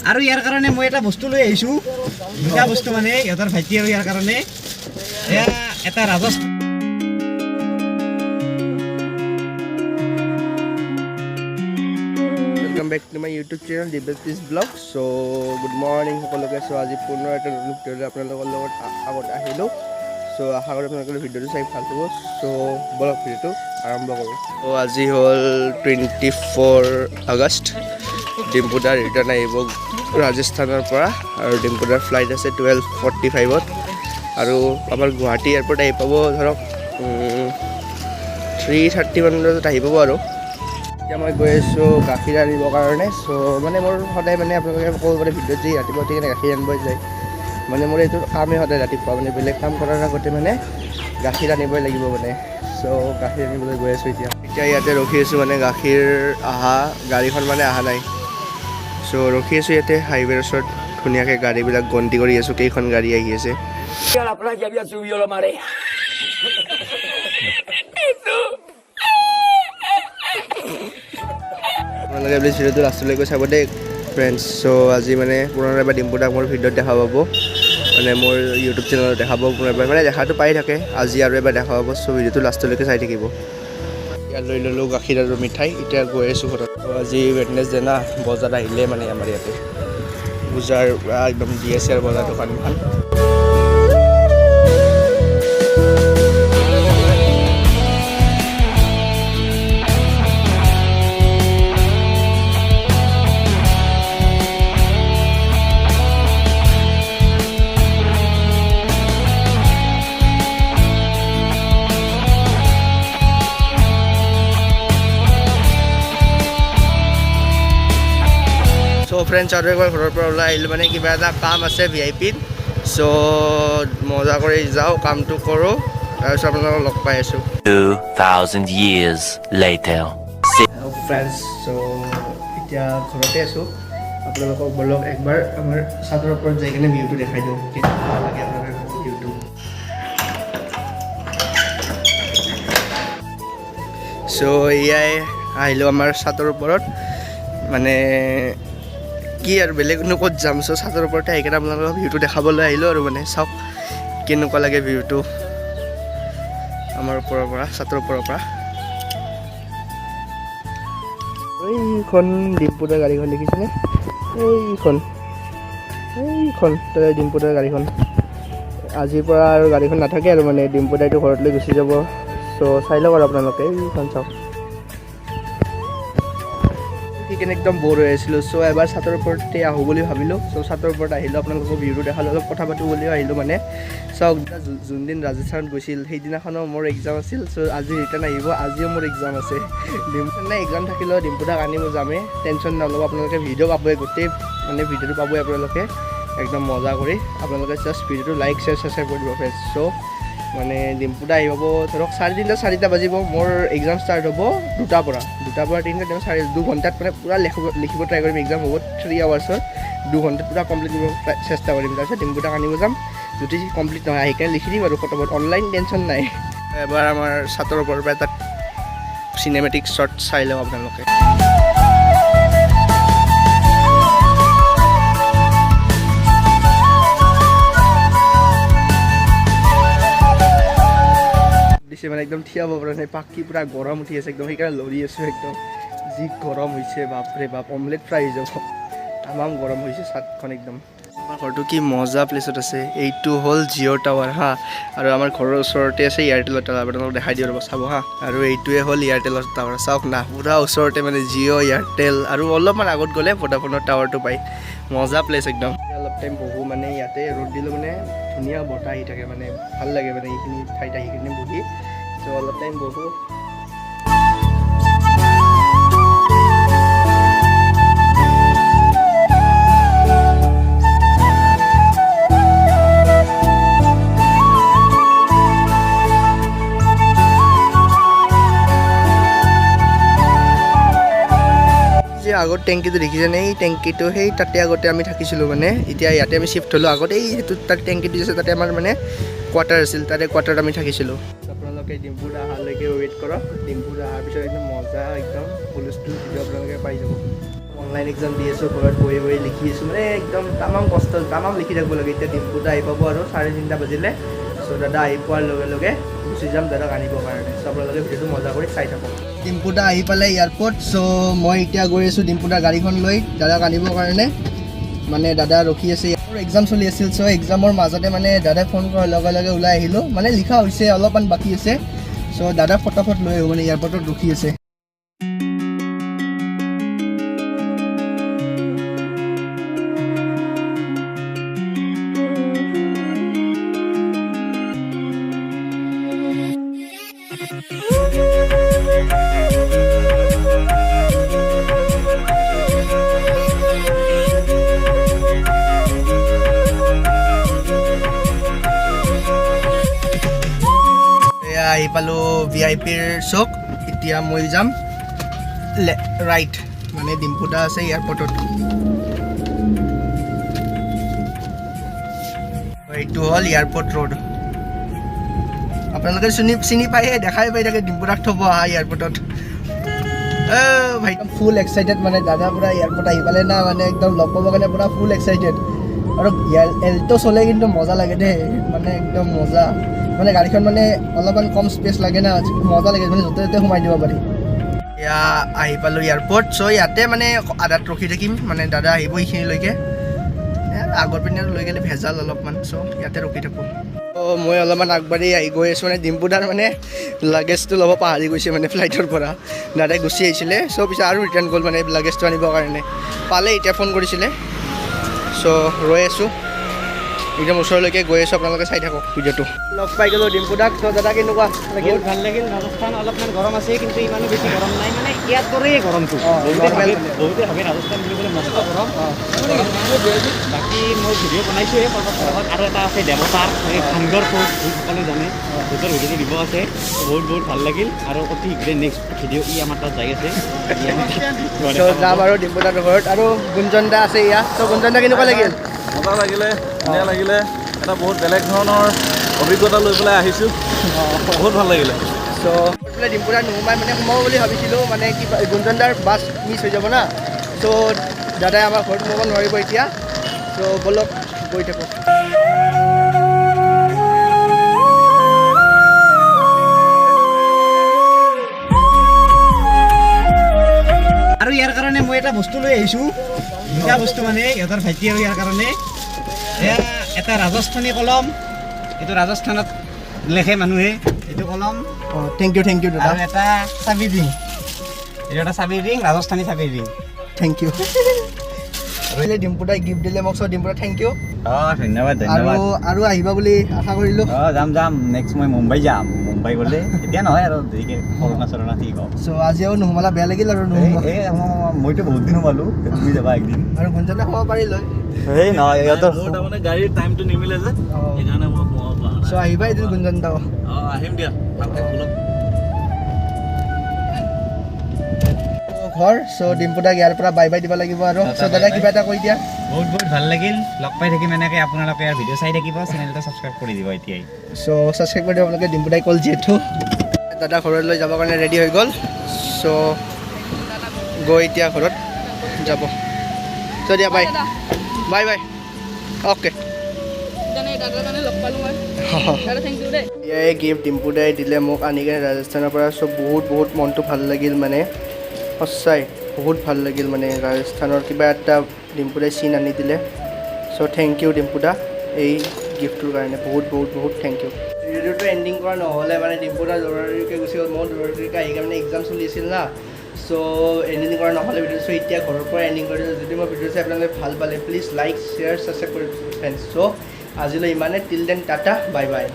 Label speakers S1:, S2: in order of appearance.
S1: আৰু ইয়াৰ কাৰণে মই এটা বস্তু লৈ আহিছোঁ দুটা বস্তু মানে ইহঁতৰ ভাইটি আৰু ইয়াৰ কাৰণে এয়া এটা Rajasthan
S2: Welcome back to my YouTube channel Dibetis Vlog. So good morning সকলোকে সো আজি পুনৰ এটা নতুন ভিডিঅ' আপোনালোকৰ লগত আগত আহিলোঁ সো আশা কৰোঁ আপোনালোকে ভিডিঅ'টো চাই ভাল পাব সো বলক ভিডিঅ'টো আৰম্ভ কৰোঁ তো আজি হ'ল 24 আগষ্ট ডিম্পুদাৰ ৰিটাৰ্ণ আহিব ৰাজস্থানৰ পৰা আৰু ডিম্পুদাৰ ফ্লাইট আছে 12:45 আৰু আমাৰ গুৱাহাটী এয়াৰপৰ্ট আহি পাব ধৰক 3:30 মান বজাত আহি পাব আৰু এতিয়া মই গৈ আছোঁ গাখীৰ আনিবৰ কাৰণে চ' মানে মোৰ সদায় মানে আপোনালোকে ক'ব পাৰে ভিডিঅ'ত যে ৰাতিপুৱা উঠি কিনে গাখীৰ আনিবই যায় মানে মোৰ এইটো কামেই সদায় ৰাতিপুৱা মানে বেলেগ কাম কৰাৰ আগতে মানে গাখীৰ আনিবই লাগিব মানে চ' গাখীৰ আনিবলৈ গৈ আছোঁ এতিয়া ইয়াতে ৰখি আছোঁ মানে গাখীৰ অহা গাড়ীখন মানে অহা নাই চ' ৰখি আছোঁ ইয়াতে হাইৱেৰ ওচৰত ধুনীয়াকৈ গাড়ীবিলাক গন্তি কৰি আছোঁ কেইখন গাড়ী আহি আছে আপোনালোকে প্লিজ ভিডিঅ'টো লাষ্টলৈকে চাব দেই ফ্ৰেণ্ডছ চ' আজি মানে পুনৰ এবাৰ ডিম্পুদাক মোৰ ভিডিঅ'ত দেখা পাব মানে মোৰ ইউটিউব চেনেলত দেখা পাব পুনৰ এবাৰ মানে দেখাটো পাই থাকে আজি আৰু এবাৰ দেখা পাব চ' ভিডিঅ'টো লাষ্টলৈকে চাই থাকিব ইয়াত লৈ ল'লোঁ গাখীৰ আৰু মিঠাই এতিয়া গৈ আছোঁ ঘৰত আজি ৱেডনেছডে না বজাৰ আহিলে মানে আমাৰ ইয়াতে বজাৰ একদম দি আছে আৰু বজাৰ দোকানখন চ' ফ্ৰেণ্ডছ আৰু একবাৰ ঘৰৰ পৰা ওলাই আহিলোঁ মানে কিবা এটা কাম আছে VIPত চ' মজা কৰি যাওঁ কামটো কৰোঁ তাৰপিছত আপোনালোকক লগ পাই আছোঁ
S3: 2000 years later
S2: ফ্ৰেণ্ডছ চ' এতিয়া ঘৰতে আছোঁ আপোনালোকক বলক একবাৰ আমাৰ ছাদৰ ওপৰত যাই কিনে ভিউটো দেখাই দিওঁ কেনেকুৱা লাগে আপোনালোকৰ ভিউটো চ' এয়াই আহিলোঁ আমাৰ ছাদৰ ওপৰত মানে কি আৰু বেলেগনো ক'ত যাম চ' ছাদৰ ওপৰতে আহি কিনে আপোনালোকক ভিউটো দেখাবলৈ আহিলোঁ আৰু মানে চাওক কেনেকুৱা লাগে ভিউটো আমাৰ ওপৰৰ পৰা ছাদৰ ওপৰৰ পৰা এইখন ডিম্পুদাৰ গাড়ীখন দেখিছেনে এইখন ডিম্পুদাৰ গাড়ীখন আজিৰ পৰা আৰু গাড়ীখন নাথাকে আৰু মানে ডিম্পুদাইটো ঘৰত লৈ গুচি যাব চ' চাই লওক আৰু আপোনালোকে এইখন চাওক সেইকাৰণে একদম ব'ৰ হৈ আছিলোঁ চ' এবাৰ ছাদৰ ওপৰতে আহোঁ বুলি ভাবিলোঁ চ' ছাদৰ ওপৰত আহিলোঁ আপোনালোকক ভিউটো দেখালোঁ অলপ কথা পাতোঁ বুলিও আহিলোঁ মানে চাওক যোনদিন ৰাজস্থানত গৈছিল সেইদিনাখনো মোৰ এক্সাম আছিল চ' আজি ৰিটাৰ্ণ আহিব আজিও মোৰ এক্সাম আছে ডিম্পুদাই এক্সাম থাকিলেও ডিম্পুদাক আনিব যামেই টেনশ্যন নল'ব আপোনালোকে ভিডিঅ' পাবই গোটেই মানে ভিডিঅ'টো পাবই আপোনালোকে একদম মজা কৰি আপোনালোকে জাষ্ট ভিডিঅ'টো লাইক শ্বেয়াৰ ছাবস্ক্ৰাইব কৰিব ফ্ৰেণ্ডছ চ' মানে ডিম্পুদা আহি পাব ধৰক 3:30 বাজিব মোৰ এক্সাম ষ্টাৰ্ট হ'ব 2টাৰ পৰা 3:30 2 ঘণ্টাত মানে পূৰা লিখিব ট্ৰাই কৰিম এক্সাম হ'ব 3 আৱাৰ্ছৰ 2 ঘণ্টাত পূৰা কমপ্লিট কৰিব চেষ্টা কৰিম তাৰপিছত ডিম্পুদাক আনিব যাম যদি কমপ্লিট নহয় আহি কিনে লিখি দিম আৰু ফটোত অনলাইন টেনশ্যন নাই এবাৰ আমাৰ ছাদৰ ওপৰৰ পৰা এটা চিনেমেটিক শ্বট চাই লওঁ আপোনালোকে মানে একদম থিয় হ'ব পৰা নাই পাখি পূৰা গৰম উঠি আছে একদম সেইকাৰণে লৰি আছোঁ একদম যি গৰম হৈছে বাপৰে বাপ অমলেট ফ্ৰাই হৈ যাব তামাম গৰম হৈছে ছাদখন একদম আমাৰ ঘৰটো কি মজা প্লেচত আছে এইটো হ'ল জিঅ' টাৱাৰ হা আৰু আমাৰ ঘৰৰ ওচৰতে আছে এয়াৰটেলৰ টাৱাৰ আপোনালোকক দেখাই দিওঁ ৰ'ব চাব হা আৰু এইটোৱে হ'ল এয়াৰটেলৰ টাৱাৰ চাওক না পূৰা ওচৰতে মানে জিঅ' এয়াৰটেল আৰু অলপমান আগত গ'লে ভোডাফোনৰ টাৱাৰটো পায় মজা প্লেচ একদম অলপ টাইম বহোঁ মানে ইয়াতে ৰ'দ দিলোঁ মানে ধুনীয়া বতাহ আহি থাকে মানে ভাল লাগে মানে এইখিনি ঠাইত আহি কিনে বহি চ' অলপ টাইম বহোঁ আগৰ টেংকিটো দেখিছেনে এই টেংকিটো সেই তাতে আগতে আমি থাকিছিলোঁ মানে এতিয়া ইয়াতে আমি শিফ্ট হ'লোঁ আগতে এই সেইটো তাত টেংকিটো আছে তাতে আমাৰ মানে কোৱাৰ্টাৰ আছিল তাতে কোৱাৰ্টাৰত আমি থাকিছিলোঁ আপোনালোকে ডিম্পুদা অহালৈকে ৱেইট কৰক ডিম্পুদা অহাৰ পিছত একদম মজা একদম হুলস্থুল ভিডিঅ' আপোনালোকে পাই যাব অনলাইন এক্সাম দি আছোঁ, ঘৰত বহি বহি লিখি আছোঁ, মানে একদম তামাম কষ্ট, তামাম লিখি থাকিব লাগে। এতিয়া ডিম্পুদা আহি পাব আৰু 3:30 বাজিলে। চ' দাদা আহি পোৱাৰ লগে লগে গুচি যাম দাদাক আনিবৰ কাৰণে। চ' আপোনালোকে ভিডিঅ'টো মজা কৰি চাই থাকক। ডিম্পুদা আহি পালে এয়াৰপৰ্ট। চ' মই এতিয়া গৈ আছোঁ ডিম্পুদাৰ গাড়ীখন লৈ দাদাক আনিবৰ কাৰণে। মানে দাদা ৰখি আছে, মোৰ এক্সাম চলি আছিল। চ' এক্সামৰ মাজতে মানে দাদাই ফোন কৰাৰ লগে লগে ওলাই আহিলোঁ। মানে লিখা হৈছে, অলপমান বাকী আছে। চ' দাদা ফটাফট লৈ আহিব, মানে এয়াৰপৰ্টত ৰখি আছে। আহি পালোঁ VIPৰ চক। এতিয়া মই যাম ৰাইট, মানে ডিম্পুদা আছে এয়াৰপৰ্টত। এইটো হ'ল এয়াৰপৰ্ট ৰোড। আপোনালোকে চিনি পায়ে, দেখাই পাই থাকে ডিম্পুদাক থ'ব অহা এয়াৰপৰ্টত। ভাই ফুল এক্সাইটেড, মানে দাদা পূৰা এয়াৰপৰ্ট আহি পালে না, মানে একদম লগ পাবৰ কাৰণে পূৰা ফুল এক্সাইটেড। আৰু এল্টো চলে কিন্তু মজা লাগে দেই, মানে একদম মজা। মানে গাড়ীখন মানে অলপমান কম স্পেচ লাগে না, মজা লাগে, মানে য'তে ত'তে সোমাই দিব পাৰি। এয়া আহি পালোঁ এয়াৰপৰ্ট। চ' ইয়াতে মানে আধাত ৰখি থাকিম, মানে দাদা আহিব এইখিনিলৈকে। আগৰ পিনে লৈ গ'লে ভেজাল অলপমান, চ' ইয়াতে ৰখি থাকোঁ। ত' মই অলপমান আগবাঢ়ি গৈ আছোঁ, মানে ডিম্পুদাৰ মানে লাগেজটো ল'ব পাহৰি গৈছে মানে ফ্লাইটৰ পৰা। দাদাই গুচি আহিছিলে, চ' পিছত আৰু ৰিটাৰ্ণ গ'ল মানে লাগেজটো আনিবৰ কাৰণে। পালে এতিয়া ফোন কৰিছিলে, চ' ৰৈ আছোঁ, একদম ওচৰলৈকে গৈ আছোঁ। আপোনালোকে চাই থাকক ভিডিঅ'টো। লগ পাই গ'লোঁ ডিম্পুদাক। চ' দাদা কেনেকুৱা লাগিল?
S1: বহুত ভাল লাগিল। ৰাজস্থান অলপমান গৰম আছে, কিন্তু ইমানো বেছি গৰম নাই, মানে ইয়াত দৰেই গৰমটো। বহুতে ভাবে ৰাজস্থান বুলি ক'লে মস্ত গৰম। বাকী মই ভিডিঅ' বনাইছোঁহে পৰ্বত, আৰু এটা আছে দেৱতাৰ এই ভাংগৰ ফ'ৰ্ট, সকলোৱে জানে, ভোটৰ ভিডিঅ'টো দিব আছে। বহুত ভাল লাগিল, আৰু অতি শীঘ্ৰে নেক্সট ভিডিঅ' আমাৰ তাত যাই আছে।
S2: চ' যাম আৰু ডিম্পুদাৰ ঘৰত। আৰু গুঞ্জন দা আছে ইয়াত। চ' গুঞ্জন দা কেনেকুৱা লাগিল?
S4: মজা লাগিলে, ধুনীয়া লাগিলে। এটা বহুত বেলেগ ধৰণৰ অভিজ্ঞতা লৈ পেলাই আহিছোঁ, বহুত ভাল লাগিলে।
S2: চ' ডিম্পুদা নোসোমাই মানে সোমাব বুলি ভাবিছিলোঁ, মানে কি গুঞ্জন দাৰ বাছ মিছ হৈ যাব না। চ' দাদাই আমাৰ ঘৰত সোমাব নোৱাৰিব এতিয়া। চ' ব'লক গৈ থাকোঁ।
S1: আৰু ইয়াৰ কাৰণে মই এটা বস্তু লৈ আহিছোঁ, দুটা বস্তু, মানে ইহঁতৰ ভাইটি আৰু ইয়াৰ কাৰণে। এয়া এটা ৰাজস্থানী কলম, এইটো ৰাজস্থানত লেখে মানুহে, এইটো কলম।
S2: থেংক ইউ দাদা।
S1: আৰু এটা চাবি ৰিং, এইটো এটা চাবি ৰিং, ৰাজস্থানী চাবি ৰিং।
S2: Thank you. ডিম্পুদাই গিফ্ট দিলে মোক। চ' ডিম্পুদা থেংক ইউ।
S1: ধন্যবাদ।
S2: আৰু আহিবা বুলি আশা কৰিলোঁ।
S1: যাম। নেক্সট মই মুম্বাই যাম। মুম্বাই গ'লে এতিয়া নহয় আৰু দেৰিকৈ কৰোণা ঠিক হ'ব।
S2: চ' আজিও নোসোমালা, বেয়া লাগিল আৰু
S1: মইতো বহুত দিন সোমালোঁ, তুমি যাবা একদিন।
S2: আৰু গুঞ্জনে সোমাব পাৰিলে।
S1: এই নহয়, ইহঁতৰ
S4: মোৰ তাৰমানে গাড়ীৰ টাইমটো নিমিলে যে, সেইকাৰণে মই সোমাব পৰা নাই।
S2: চ' আহিবা এদিন গুঞ্জন দাও।
S4: আহিম দিয়া, ভালকৈ শুনক।
S2: ঘৰ। চ' ডিম্পুদাক ইয়াৰ পৰা বাই দিব লাগিব আৰু। চ' দাদা কিবা এটা কৈ দিয়া।
S1: বহুত ভাল লাগিল, লগ পাই থাকিম এনেকৈ। আপোনালোকে ইয়াৰ ভিডিঅ' চাই থাকিব, চেনেলটো ছাবস্ক্ৰাইব কৰি দিব এতিয়াই।
S2: চ' ছাবস্ক্ৰাইব কৰি দিব আপোনালোকে। ডিম্পুদাই কল যিহেতু দাদা ঘৰলৈ যাবৰ কাৰণে ৰেডি হৈ গ'ল। চ' গৈ এতিয়া ঘৰত যাব। চ' দিয়া বাই বাই। অ'কে। এই গিফ্ট ডিম্পুদাই দিলে মোক আনি কিনে ৰাজস্থানৰ পৰা। চ' বহুত মনটো ভাল লাগিল, মানে সঁচাই বহুত ভাল লাগিল। মানে ৰাজস্থানৰ কিবা এটা ডিম্পুদাই চিন আনি দিলে। চ' থেংক ইউ ডিম্পুদা এই গিফ্টটোৰ কাৰণে। বহুত থেংক ইউ। ভিডিঅ'টো এণ্ডিং কৰা নহ'লে, মানে ডিম্পুদা দৌৰাদৌৰিকৈ গুচি গ'ল। মই দৌৰাদৌৰিকৈ আহি মানে এক্সাম চলি আছিল না। চ' এণ্ডিং কৰা নহ'লে ভিডিঅ'। চ' এতিয়া ঘৰৰ পৰা এণ্ডিং কৰিছোঁ। যদি মই ভিডিঅ' চাই আপোনালোকে ভাল পালে, প্লিজ লাইক, শ্বেয়াৰ, ছাবস্ক্ৰাইব কৰি ফ্ৰেণ্ডছ। চ' আজিলৈ ইমানে। Till then Tata, bye bye.